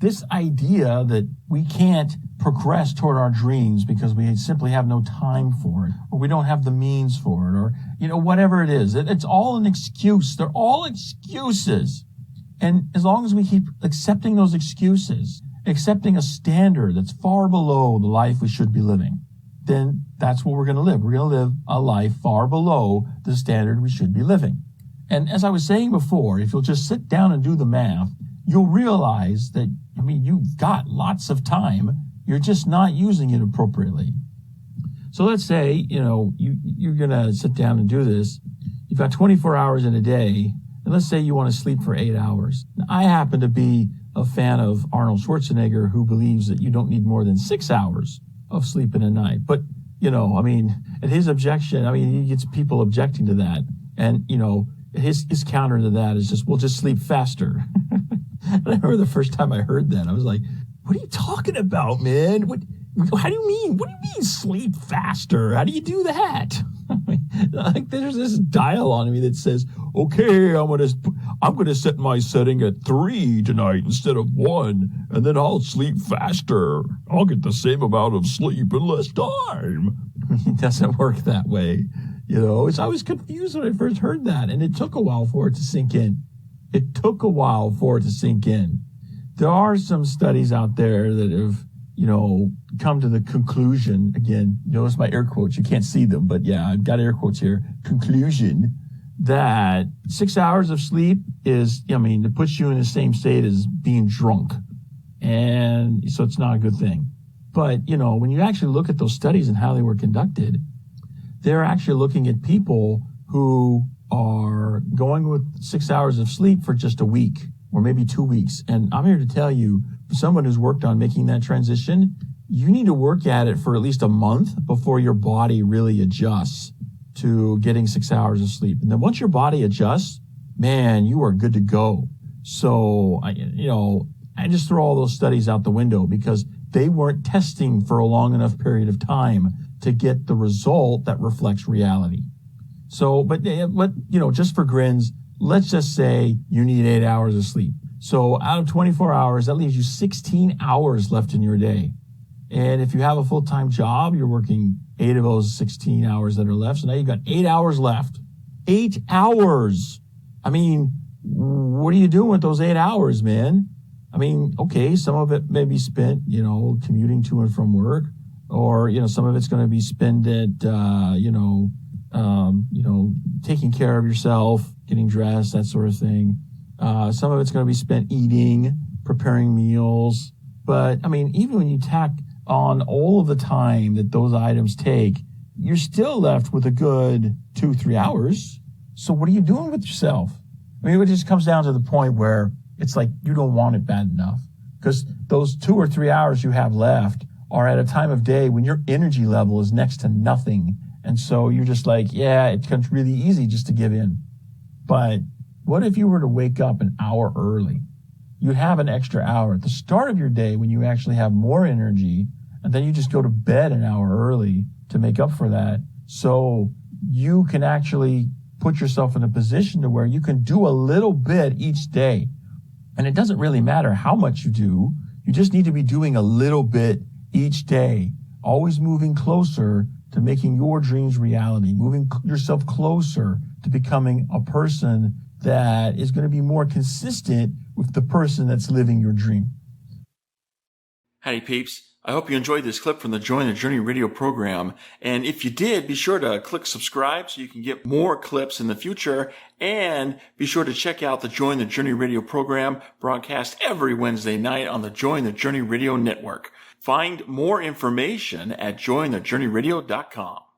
this idea that we can't progress toward our dreams because we simply have no time for it, or we don't have the means for it, or, whatever it is, it's all an excuse. They're all excuses. And as long as we keep accepting those excuses, accepting a standard that's far below the life we should be living, then that's what we're going to live. We're going to live a life far below the standard we should be living. And as I was saying before, if you'll just sit down and do the math, you'll realize that, you've got lots of time. You're just not using it appropriately. So let's say, you're going to sit down and do this. You've got 24 hours in a day, and let's say you want to sleep for 8 hours. Now, I happen to be a fan of Arnold Schwarzenegger, who believes that you don't need more than 6 hours of sleep in a night. But, at his objection, he gets people objecting to that. And, his counter to that is just, we'll just sleep faster. And I remember the first time I heard that, I was like, what are you talking about, man? How do you mean? What do you mean sleep faster? How do you do that? There's this dial on me that says, okay, I'm gonna set my setting at 3 tonight instead of 1, and then I'll sleep faster. I'll get the same amount of sleep in less time. It doesn't work that way. I was confused when I first heard that, and it took a while for it to sink in. There are some studies out there that have, come to the conclusion, again, notice my air quotes, you can't see them, but yeah, I've got air quotes here, conclusion, that 6 hours of sleep is, it puts you in the same state as being drunk. And so it's not a good thing. But, when you actually look at those studies and how they were conducted, they're actually looking at people who are going with 6 hours of sleep for just a week or maybe 2 weeks. And I'm here to tell you, for someone who's worked on making that transition, you need to work at it for at least a month before your body really adjusts to getting 6 hours of sleep. And then once your body adjusts, man, you are good to go. So, I just throw all those studies out the window because they weren't testing for a long enough period of time to get the result that reflects reality. So, but just for grins, let's just say you need 8 hours of sleep. So out of 24 hours, that leaves you 16 hours left in your day. And if you have a full-time job, you're working 8 of those 16 hours that are left. So now you've got 8 hours left. 8 hours. What are you doing with those 8 hours, man? Okay, some of it may be spent, commuting to and from work, or, some of it's going to be spent at, taking care of yourself, getting dressed, that sort of thing. Some of it's going to be spent eating, preparing meals. But, even when you tack on all of the time that those items take, you're still left with a good 2-3 hours. So what are you doing with yourself? It just comes down to the point where it's like you don't want it bad enough, because those 2 or 3 hours you have left are at a time of day when your energy level is next to nothing. And so you're just like, yeah, it becomes really easy just to give in. But what if you were to wake up an hour early? You have an extra hour at the start of your day when you actually have more energy, and then you just go to bed an hour early to make up for that. So you can actually put yourself in a position to where you can do a little bit each day. And it doesn't really matter how much you do. You just need to be doing a little bit each day, always moving closer to making your dreams reality, moving yourself closer to becoming a person that is going to be more consistent with the person that's living your dream. Howdy peeps. I hope you enjoyed this clip from the Join the Journey radio program. And if you did, be sure to click subscribe so you can get more clips in the future. And be sure to check out the Join the Journey radio program broadcast every Wednesday night on the Join the Journey radio network. Find more information at jointhejourneyradio.com.